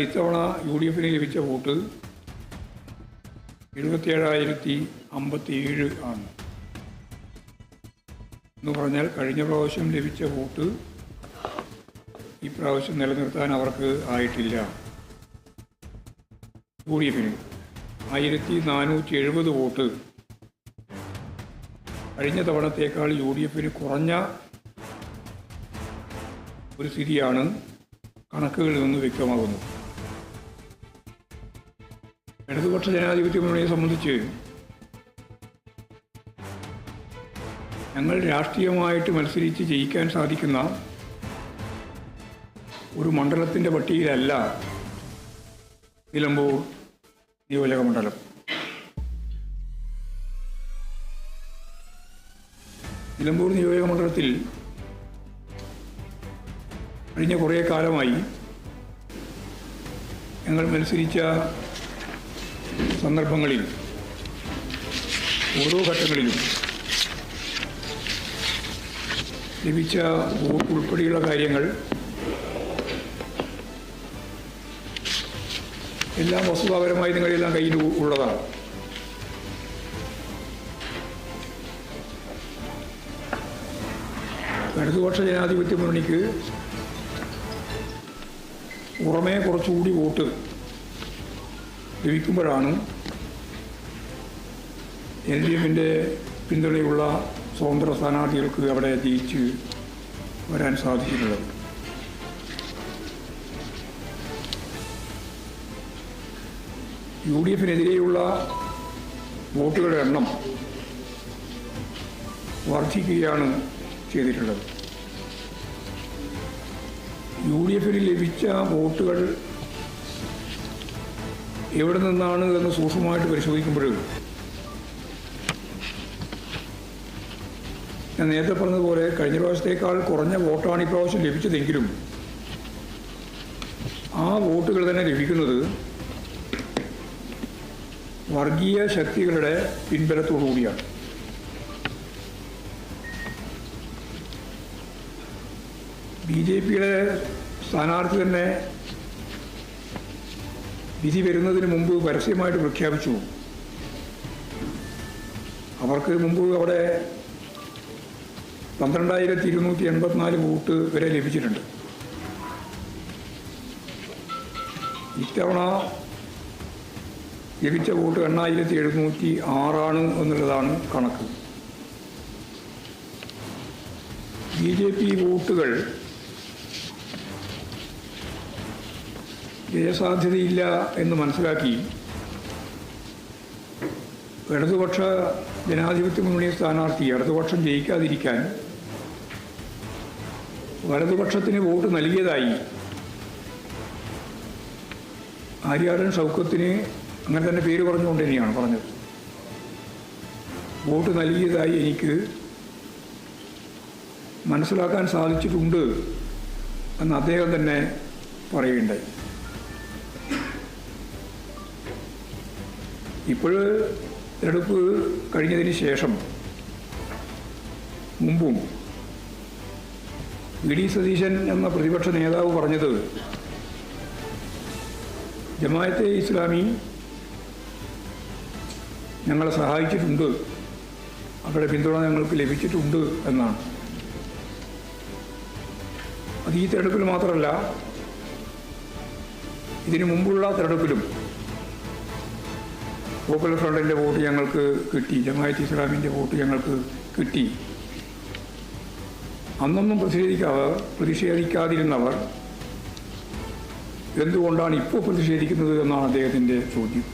ഇത്തവണ UDF ലഭിച്ച vote 77,057 ആണ്. എന്ന് പറഞ്ഞാൽ കഴിഞ്ഞ പ്രാവശ്യം ലഭിച്ച വോട്ട് ഈ പ്രാവശ്യം നിലനിർത്താൻ അവർക്ക് ആയിട്ടില്ല. UDF 1470 വോട്ട് കഴിഞ്ഞ തവണത്തേക്കാൾ UDF കുറഞ്ഞ ഒരു സ്ഥിതിയാണ് കണക്കുകളിൽ നിന്ന് വ്യക്തമാകുന്നത്. ഇടതുപക്ഷ ജനാധിപത്യ മുന്നണിയെ സംബന്ധിച്ച് ഞങ്ങൾ രാഷ്ട്രീയമായിട്ട് മത്സരിച്ച് ജയിക്കാൻ സാധിക്കുന്ന ഒരു മണ്ഡലത്തിൻ്റെ പട്ടികയിലല്ല നിലമ്പൂർ നിയോജക മണ്ഡലം. നിലമ്പൂർ നിയോജക മണ്ഡലത്തിൽ കഴിഞ്ഞ കുറേ കാലമായി ഞങ്ങൾ മത്സരിച്ച സന്ദർഭങ്ങളിൽ ഓരോ ഘട്ടങ്ങളിലും ലഭിച്ച വോട്ട് ഉൾപ്പെടെയുള്ള കാര്യങ്ങൾ എല്ലാം വസ്തുതാപരമായി നിങ്ങളെല്ലാം കയ്യിൽ ഉള്ളതാണ്. ഇടതുപക്ഷ ജനാധിപത്യ മുന്നണിക്ക് പുറമേ കുറച്ചുകൂടി വോട്ട് ലഭിക്കുമ്പോഴാണ് LDFിൻ്റെ പിന്തുണയുള്ള സ്വതന്ത്ര സ്ഥാനാർത്ഥികൾക്ക് അവിടെ ജയിച്ച് വരാൻ സാധിച്ചിട്ടുള്ളത്. UDFിനെതിരെയുള്ള വോട്ടുകളുടെ എണ്ണം വർദ്ധിക്കുകയാണ് ചെയ്തിട്ടുള്ളത്. UDFിന് ലഭിച്ച വോട്ടുകൾ എവിടെ നിന്നാണ് എന്ന് സൂക്ഷ്മമായിട്ട് പരിശോധിക്കുമ്പോൾ ഞാൻ നേരത്തെ പറഞ്ഞതുപോലെ കഴിഞ്ഞ പ്രാവശ്യത്തേക്കാൾ കുറഞ്ഞ വോട്ടാണ് ഇപ്രാവശ്യം ലഭിച്ചതെങ്കിലും ആ വോട്ടുകൾ തന്നെ ലഭിക്കുന്നത് വർഗീയ ശക്തികളുടെ പിൻബലത്തോടുകൂടിയാണ്. BJPയുടെ സ്ഥാനാർത്ഥി തന്നെ വിധി വരുന്നതിന് മുമ്പ് പരസ്യമായിട്ട് പ്രഖ്യാപിച്ചു അവർക്ക് മുമ്പ് അവിടെ 12,284 വോട്ട് വരെ ലഭിച്ചിട്ടുണ്ട്. ഇത്തവണ ലഭിച്ച വോട്ട് 8,706 എന്നുള്ളതാണ് കണക്ക്. BJP വോട്ടുകൾ ജയസാധ്യതയില്ല എന്ന് മനസ്സിലാക്കി ഇടതുപക്ഷ ജനാധിപത്യ മുന്നണി സ്ഥാനാർത്ഥി ഇടതുപക്ഷം ജയിക്കാതിരിക്കാൻ വലതുപക്ഷത്തിന് വോട്ട് നൽകിയതായി ആര്യാടൻ ഷൗക്കത്തിന് അങ്ങനെ തന്നെ പേര് പറഞ്ഞുകൊണ്ട് തന്നെയാണ് പറഞ്ഞത്. വോട്ട് നൽകിയതായി എനിക്ക് മനസ്സിലാക്കാൻ സാധിച്ചിട്ടുണ്ട് എന്ന് അദ്ദേഹം തന്നെ പറയുകയുണ്ടായി. ഇപ്പോൾ തെരഞ്ഞെടുപ്പ് കഴിഞ്ഞതിന് ശേഷം മുമ്പും VD സതീശൻ എന്ന പ്രതിപക്ഷ നേതാവ് പറഞ്ഞത് ജമാഅത്തെ ഇസ്ലാമി ഞങ്ങളെ സഹായിച്ചിട്ടുണ്ട്, അവരുടെ പിന്തുണ ഞങ്ങൾക്ക് ലഭിച്ചിട്ടുണ്ട് എന്നാണ്. അത് ഈ തെരഞ്ഞെടുപ്പിൽ മാത്രമല്ല ഇതിനു മുമ്പുള്ള തെരഞ്ഞെടുപ്പിലും പോപ്പുലർ ഫ്രണ്ടിൻ്റെ വോട്ട് ഞങ്ങൾക്ക് കിട്ടി, ജമാഅത്തെ ഇസ്ലാമിൻ്റെ വോട്ട് ഞങ്ങൾക്ക് കിട്ടി. അന്നൊന്നും പ്രതിഷേധിക്കാതിരുന്നവർ എന്തുകൊണ്ടാണ് ഇപ്പോൾ പ്രതിഷേധിക്കുന്നത് എന്നാണ് അദ്ദേഹത്തിൻ്റെ ചോദ്യം.